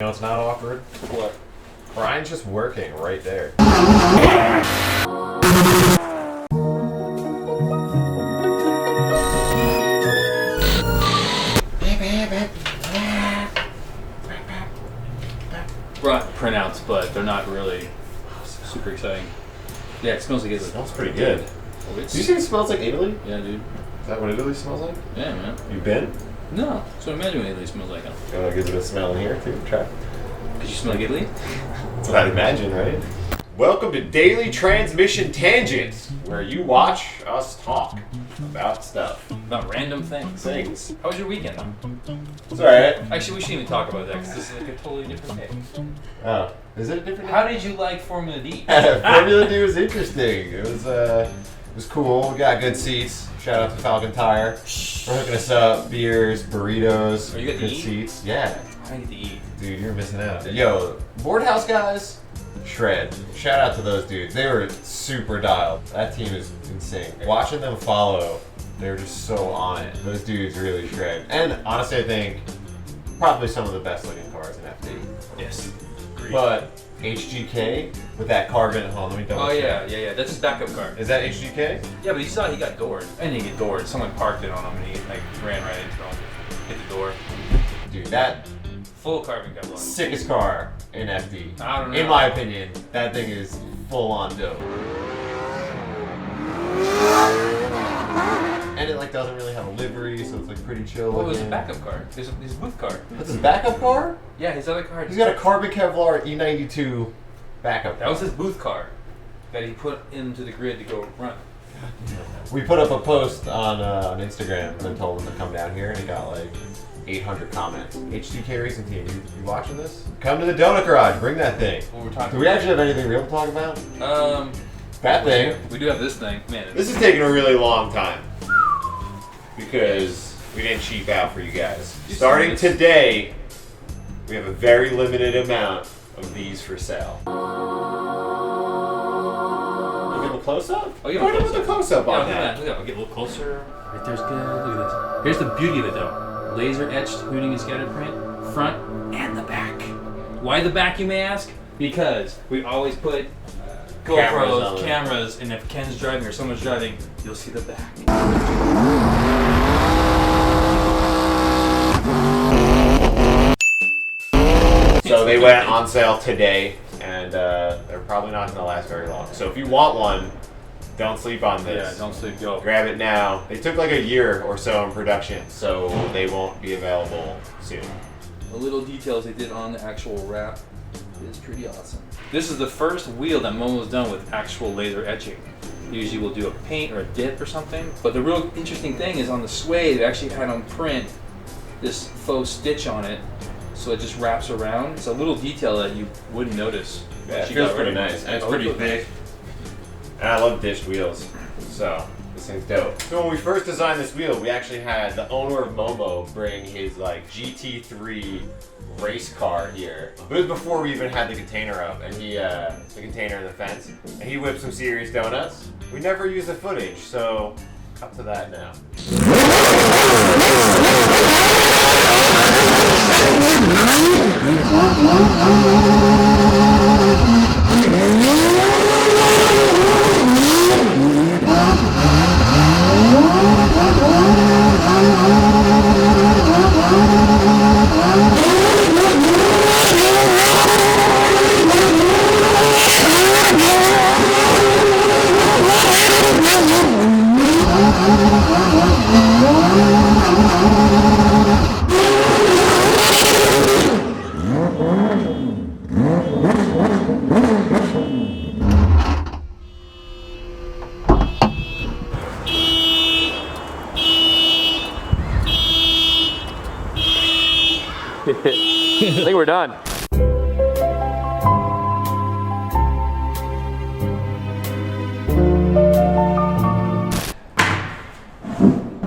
You know it's not awkward? What? Brian's just working right there. Brought printouts, but they're not really super exciting. Yeah, it smells like Italy. It smells pretty good. Oh, Did you say it smells like Italy? Yeah, dude. Is that what Italy smells like? Yeah, man. You been? No. So imagine what Italy smells like. Gives it a smell in here too. Try. Could you smell like Italy? That's what I'd imagine, right? Welcome to Daily Transmission Tangents, where you watch us talk about stuff. About random things. How was your weekend? It's alright. Actually, we shouldn't even talk about that because this is like a totally different day. Oh, is it a different? How did you like Formula D? Formula D was interesting. It was cool. We got good seats. Shout out to Falcon Tire for hooking us up. Beers, burritos, Oh, you got to good eat? seats. Yeah. I get to eat. Dude, you're missing out. Yo, Boardhouse guys, shred. Shout out to those dudes. They were super dialed. That team is insane. Watching them follow, they were just so on it. Those dudes really shred. And honestly, I think probably some of the best looking cars in FD. Yes. Agreed. But HGK with that carbon, hold on, let me double check. Yeah. That's his backup car. Is that HGK? Yeah, but you saw he got doored. I didn't get doored. Someone parked it on him and he like ran right into him. Hit the door. Dude, that Full carbon cover on. sickest car in FD. I don't know. In my opinion, that thing is full on dope. And it like doesn't really have a livery, so it's like pretty chill. What was looking. his backup car? His booth car. That's his backup car? Yeah, his other car. He's got a carbon Kevlar E92 backup That car. was his booth car that he put into the grid to go run. We put up a post on Instagram and told him to come down here, and it got like 800 comments. HGK Racing Team, you watching this? Come to the donut garage, bring that thing. What we're talking Do we actually have anything real to talk about? That thing. We do have this thing. Man. This is taking a really long time because we didn't cheap out for you guys. Starting today, we have a very limited amount of these for sale. You give a close up? I'll give a the close up on that. Look at that. I'll get a little closer. Right there's good. Look at this. Here's the beauty of it though. Laser etched Hoonigan scattered print, front and the back. Why the back, you may ask? Because we always put GoPros, cameras, and if Ken's driving or someone's driving, you'll see the back. So they went on sale today, and they're probably not going to last very long. So if you want one, don't sleep on this. Yeah, don't sleep. Go. Grab it now. They took like a year or so in production, so they won't be available soon. The little details they did on the actual wrap is pretty awesome. This is the first wheel that Momo's done with actual laser etching. Usually we'll do a paint or a dip or something, but the real interesting thing is on the sway they actually had on print this faux stitch on it, so it just wraps around. It's a little detail that you wouldn't notice. Yeah, it feels pretty nice, and it's pretty thick. And I love dished wheels, so this thing's dope. So when we first designed this wheel, we actually had the owner of Momo bring his like GT3 race car here. But it was before we even had the container up, and he, the container in the fence, and he whipped some serious donuts. We never used the footage, so cut to that now. I think we're done.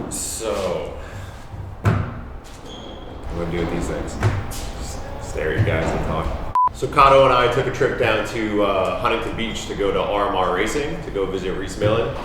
So, what do we do with these things? Just stare at you guys and talk. So Kato and I took a trip down to Huntington Beach to go to RMR Racing to go visit Rhys Millen.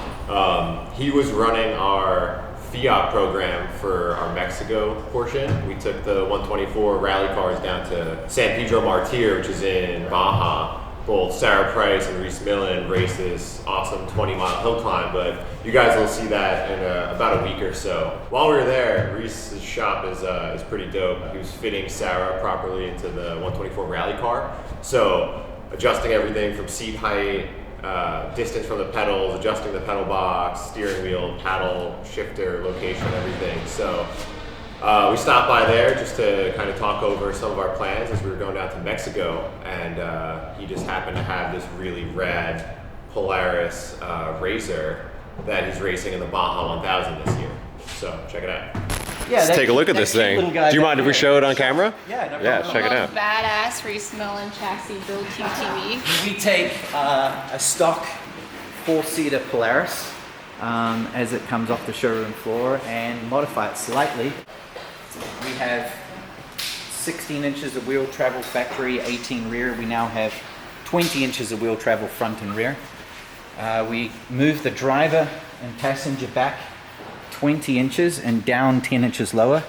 He was running our Fiat program for our Mexico portion. We took the 124 rally cars down to San Pedro Martir, which is in Baja. Both Sarah Price and Rhys Millen raced this awesome 20-mile hill climb, but you guys will see that in about a week or so. While we were there, Rhys' shop is pretty dope. He was fitting Sarah properly into the 124 rally car. So adjusting everything from seat height, distance from the pedals, adjusting the pedal box, steering wheel, paddle, shifter, location, everything. So we stopped by there just to kind of talk over some of our plans as we were going down to Mexico, and he just happened to have this really rad Polaris RZR that he's racing in the Baja 1000 this year. So check it out. Yeah, let's take a look at this thing. Do you mind if we show it on camera? Yeah, no problem. Yeah, check it out. Badass Rhys Millen chassis build UTV. We take a stock 4-seater Polaris as it comes off the showroom floor and modify it slightly. We have 16 inches of wheel travel factory, 18 rear. We now have 20 inches of wheel travel front and rear. We move the driver and passenger back 20 inches and down 10 inches lower.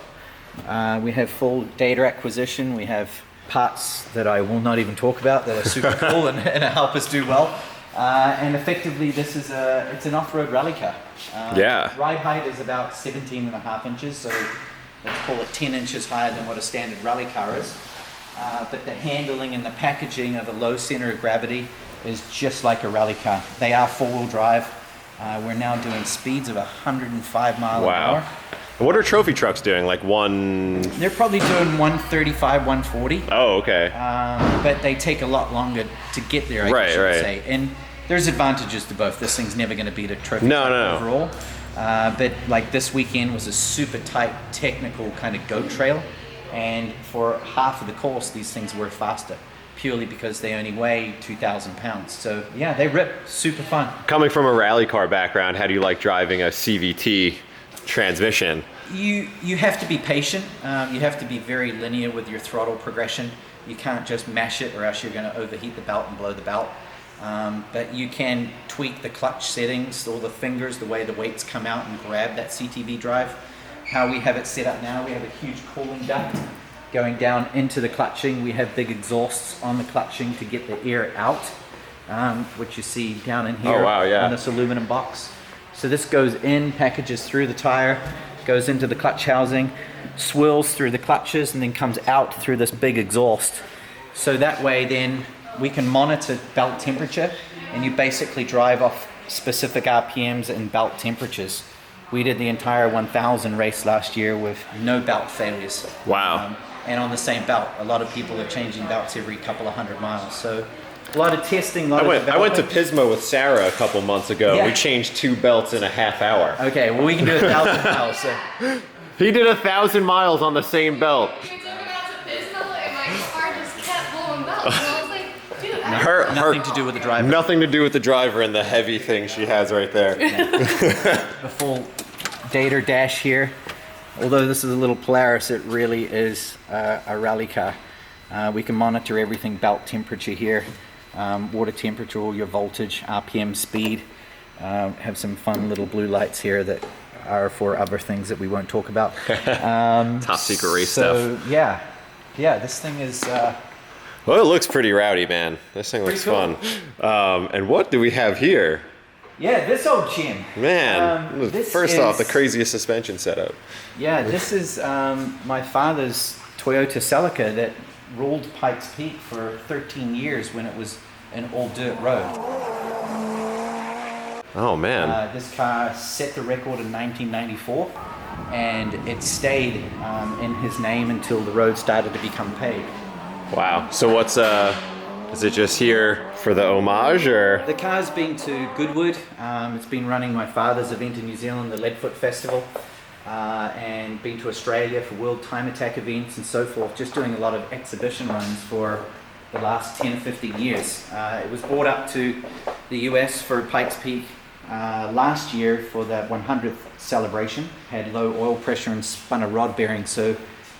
We have full data acquisition. We have parts that I will not even talk about that are super cool and help us do well. And effectively, this is it's an off-road rally car. Ride height is about 17.5 inches, so let's call it 10 inches higher than what a standard rally car is. But the handling and the packaging of a low center of gravity is just like a rally car. They are four-wheel drive. We're now doing speeds of 105 miles an hour. What are trophy trucks doing? Like They're probably doing 135, 140. Oh, okay. But they take a lot longer to get there, I should say. And there's advantages to both. This thing's never going to beat a trophy truck overall. But like this weekend was a super tight technical kind of goat trail. And for half of the course, these things were faster, purely because they only weigh 2,000 pounds. So yeah, they rip, super fun. Coming from a rally car background, how do you like driving a CVT transmission? You have to be patient. You have to be very linear with your throttle progression. You can't just mash it or else you're going to overheat the belt and blow the belt. But you can tweak the clutch settings, all the fingers, the way the weights come out and grab that CTV drive. How we have it set up now, we have a huge cooling duct going down into the clutching. We have big exhausts on the clutching to get the air out, which you see down in here on this aluminum box. So this goes in, packages through the tire, goes into the clutch housing, swirls through the clutches, and then comes out through this big exhaust. So that way then we can monitor belt temperature, and you basically drive off specific RPMs and belt temperatures. We did the entire 1000 race last year with no belt failures. Wow. And on the same belt. A lot of people are changing belts every couple of 100 miles. So a lot of testing, I went to Pismo with Sarah a couple months ago. Yeah. We changed 2 belts in a half hour. Okay, well we can do 1,000 miles. So. He did 1,000 miles on the same belt. We took it out to Pismo and my car just kept blowing belts. And I was like, dude, nothing to do with the driver. Nothing to do with the driver and the heavy thing she has right there. The full data dash here. Although this is a little Polaris, it really is a rally car. We can monitor everything, belt temperature here, water temperature, all your voltage, RPM, speed. Have some fun little blue lights here that are for other things that we won't talk about. Top secret race stuff. Yeah, this thing is... well, it looks pretty rowdy, man. This thing looks fun. And what do we have here? Yeah, this old gem. Man, first off, the craziest suspension setup. Yeah, this is my father's Toyota Celica that ruled Pikes Peak for 13 years when it was an all dirt road. Oh man. This car set the record in 1994 and it stayed in his name until the road started to become paved. Wow. So what's is it just here for the homage, or? The car's been to Goodwood. It's been running my father's event in New Zealand, the Leadfoot Festival, and been to Australia for World Time Attack events and so forth, just doing a lot of exhibition runs for the last 10 or 15 years. It was brought up to the US for Pikes Peak last year for the 100th celebration. Had low oil pressure and spun a rod bearing, so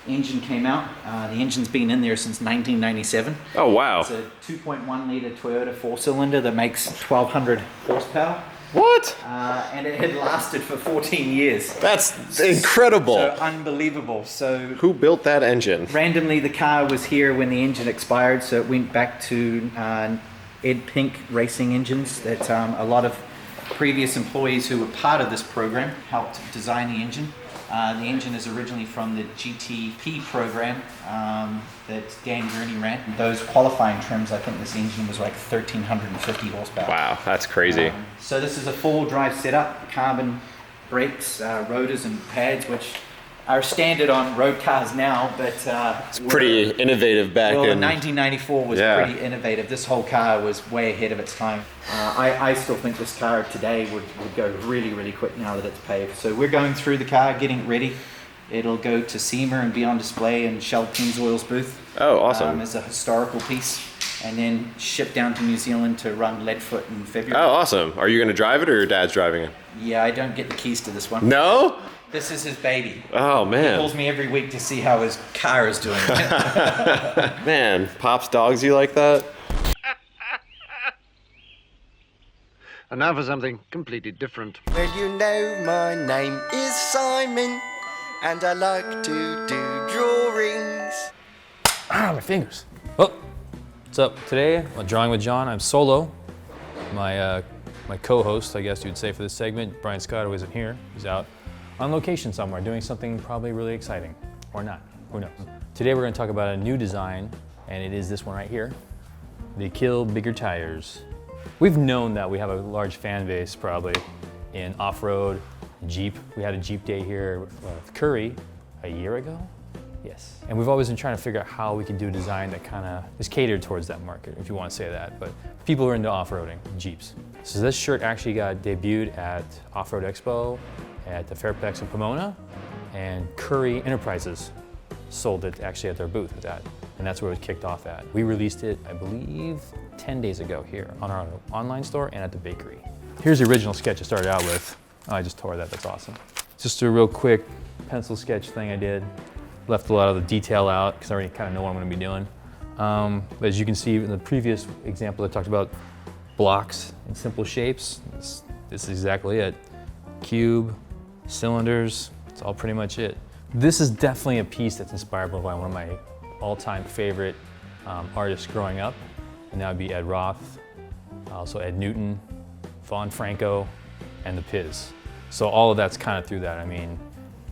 engine came out. The engine's been in there since 1997. Oh wow. It's a 2.1 litre Toyota 4-cylinder that makes 1,200 horsepower. What? And it had lasted for 14 years. That's incredible. So unbelievable. So who built that engine? randomly, the car was here when the engine expired, so it went back to Ed Pink Racing Engines. That a lot of previous employees who were part of this program helped design the engine. The engine is originally from the GT3 program that Dan Gurney ran. Those qualifying trims, I think this engine was like 1,350 horsepower. Wow, that's crazy. So this is a full drive setup, carbon brakes, rotors and pads, which are standard on road cars now, but It's pretty innovative back well, in... the 1994 was pretty innovative. This whole car was way ahead of its time. I still think this car today would go really, really quick now that it's paved. So we're going through the car, getting it ready. It'll go to SEMA and be on display in Shell Pennzoil's booth. Oh, awesome. As a historical piece, and then shipped down to New Zealand to run Leadfoot in February. Oh, awesome. Are you going to drive it or your dad's driving it? Yeah, I don't get the keys to this one. No? This is his baby. Oh, He man. calls me every week to see how his car is doing. Man, Pop's dogs you like that? And now for something completely different. Well, you know my name is Simon, and I like to do drawings. Ah, my fingers. Oh, what's up? Today, on Drawing with John, I'm solo. My co-host, I guess you'd say for this segment, Brian Scotto, isn't here. He's out on location somewhere doing something probably really exciting, or not, who knows. Today we're gonna talk about a new design, and it is this one right here, the Kill Bigger Tires. We've known that we have a large fan base probably in off-road, Jeep. We had a Jeep day here with Curry a year ago. Yes. And we've always been trying to figure out how we can do a design that kind of is catered towards that market, if you want to say that. But people are into off-roading, Jeeps. So this shirt actually got debuted at Off-Road Expo at the Fairfax in Pomona, and Curry Enterprises sold it actually at their booth at that. And that's where it kicked off at. We released it, I believe, 10 days ago here on our online store and at the bakery. Here's the original sketch I started out with. Oh, I just tore that, that's awesome. Just a real quick pencil sketch thing I did. Left a lot of the detail out because I already kind of know what I'm going to be doing. But as you can see in the previous example, I talked about blocks and simple shapes. This is exactly it. Cube, cylinders, it's all pretty much it. This is definitely a piece that's inspired by one of my all-time favorite artists growing up, and that would be Ed Roth, also Ed Newton, Vaughn Franco, and the Piz. So all of that's kind of through that. I mean,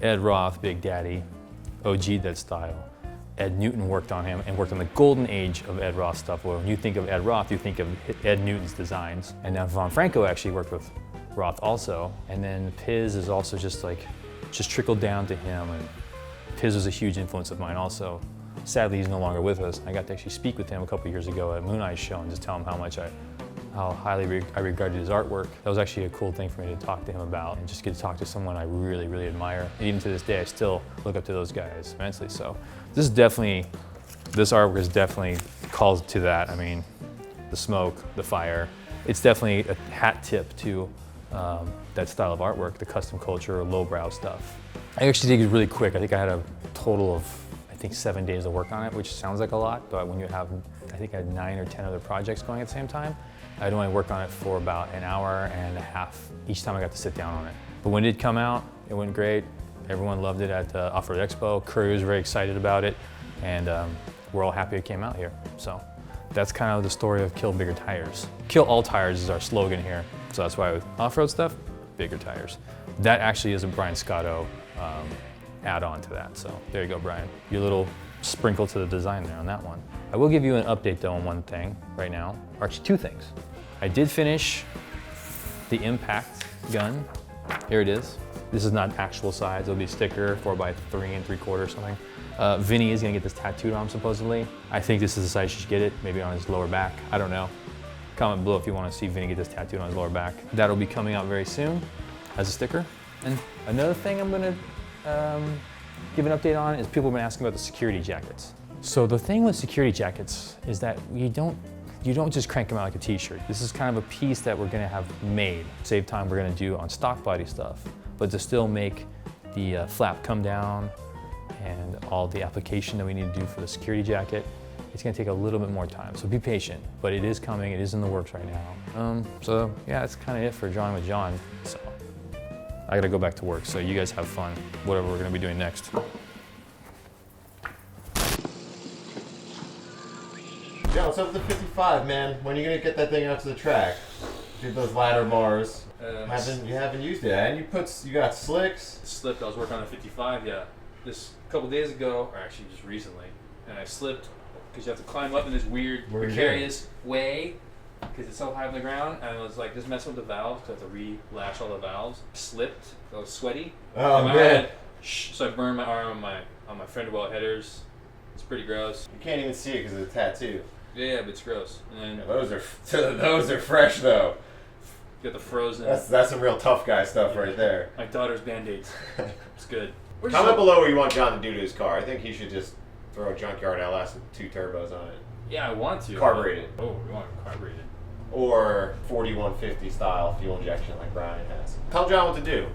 Ed Roth, Big Daddy, OG'd that style. Ed Newton worked on him and worked on the golden age of Ed Roth stuff. Well, when you think of Ed Roth, you think of Ed Newton's designs. And now Vaughn Franco actually worked with Roth also. And then Piz is also just trickled down to him. And Piz was a huge influence of mine also. Sadly, he's no longer with us. I got to actually speak with him a couple years ago at Moon Eye's show and just tell him how highly I regarded his artwork. That was actually a cool thing for me to talk to him about and just get to talk to someone I really, really admire. And even to this day, I still look up to those guys immensely. So this artwork is definitely calls to that. I mean, the smoke, the fire. It's definitely a hat tip to that style of artwork, the custom culture, lowbrow stuff. I actually did it really quick. I think I had a total of 7 days to work on it, which sounds like a lot, but when you have, I think I had 9 or 10 other projects going at the same time, I'd only work on it for about an hour and a half each time I got to sit down on it. But when it did come out, it went great. Everyone loved it at the Off-Road Expo. Curry was very excited about it, and we're all happy it came out here. So that's kind of the story of Kill Bigger Tires. Kill all tires is our slogan here, so that's why with off-road stuff, bigger tires. That actually is a Brian Scotto add on to that. So there you go, Brian. Your little sprinkle to the design there on that one. I will give you an update though on one thing right now, or actually 2 things. I did finish the impact gun. Here it is. This is not actual size. It'll be a sticker, 4x3 3/4 something. Vinny is gonna get this tattooed on him supposedly. I think this is the size you should get it, maybe on his lower back. I don't know. Comment below if you wanna see Vinny get this tattooed on his lower back. That'll be coming out very soon as a sticker. And another thing I'm gonna give an update on is people have been asking about the security jackets. So the thing with security jackets is that you don't just crank them out like a t-shirt. This is kind of a piece that we're gonna have made. Save time we're gonna do on stock body stuff, but to still make the flap come down and all the application that we need to do for the security jacket It's gonna take a little bit more time, so be patient. But it is coming, it is in the works right now. So yeah, that's kind of it for drawing with John. So I gotta go back to work, so you guys have fun, whatever we're gonna be doing next. John, what's up with the 55, man? When are you gonna get that thing out to the track? Do those ladder bars. You haven't used it, and you got slicks. Slipped. I was working on the 55. Yeah, this a couple days ago, or actually just recently, and I slipped because you have to climb up in this weird, precarious way because it's so high on the ground. And I was like, just messing with the valves because I have to re-lash all the valves. Slipped. I was sweaty. Oh man! So I burned my arm on my fender well headers. It's pretty gross. You can't even see it because of the tattoo. Yeah, but it's gross. And then Those are fresh though. got the frozen. That's some real tough guy stuff right there. My daughter's Band-Aids. It's good. Comment below what you want John to do to his car. I think he should just throw a junkyard LS with 2 turbos on it. Yeah, I want to. Carbureted. Oh, we want carbureted. Or 4150 style fuel injection like Brian has. Tell John what to do.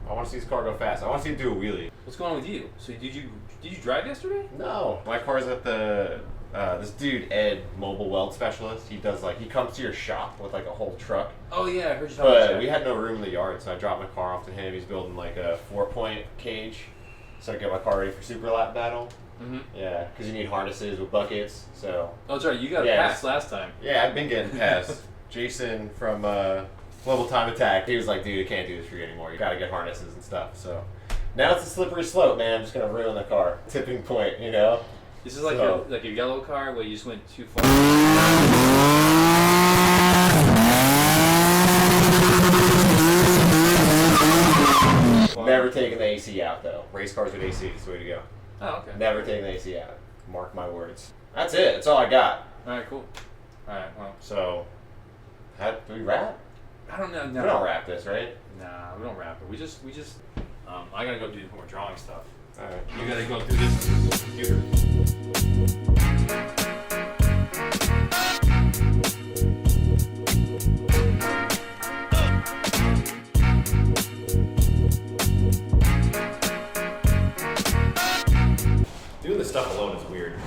I want to see his car go fast. I want to see him do a wheelie. What's going on with you? So did you drive yesterday? No, my car's at the this dude Ed, mobile weld specialist. He comes to your shop with like a whole truck. Oh yeah, I heard you talking about that. But we had no room in the yard, so I dropped my car off to him. He's building like a 4-point cage, so I get my car ready for super lap battle. Mm-hmm. Yeah, because you need harnesses with buckets. So. Oh, that's right. You got a pass last time. Yeah, I've been getting passed. Jason from Global Time Attack, he was like, dude, I can't do this for you anymore. You gotta get harnesses and stuff. So now it's a slippery slope, man. I'm just gonna ruin the car. Tipping point, you know. This is like a yellow car where you just went too far. Never taking the AC out though. Race cars with AC is the way to go. Oh, okay. Never taking the AC out. Mark my words. That's it. That's all I got. All right, cool. All right, well. So, do we wrap? I don't know. No. We don't wrap this, right? Nah, we don't wrap it. We just. I gotta go do more drawing stuff. All right. You gotta go through this computer. Doing this stuff alone is weird.